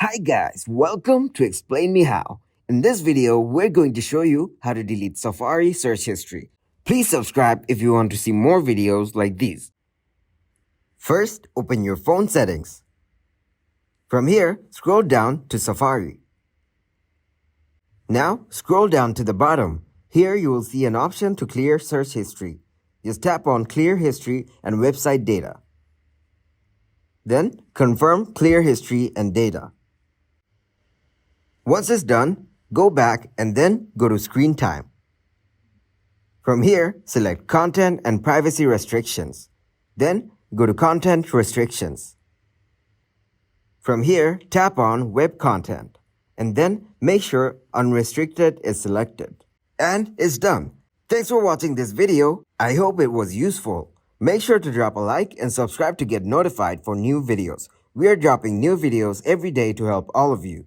Hi guys, welcome to Explain Me How. In this video, we're going to show you how to delete Safari search history. Please subscribe if you want to see more videos like these. First, open your phone settings. From here, scroll down to Safari. Now, scroll down to the bottom. Here you will see an option to clear search history. Just tap on Clear History and Website Data. Then, confirm Clear History and Data. Once it's done, go back and then go to Screen Time. From here, select Content and Privacy Restrictions. Then, go to Content Restrictions. From here, tap on Web Content. And then, make sure Unrestricted is selected. And it's done. Thanks for watching this video. I hope it was useful. Make sure to drop a like and subscribe to get notified for new videos. We are dropping new videos every day to help all of you.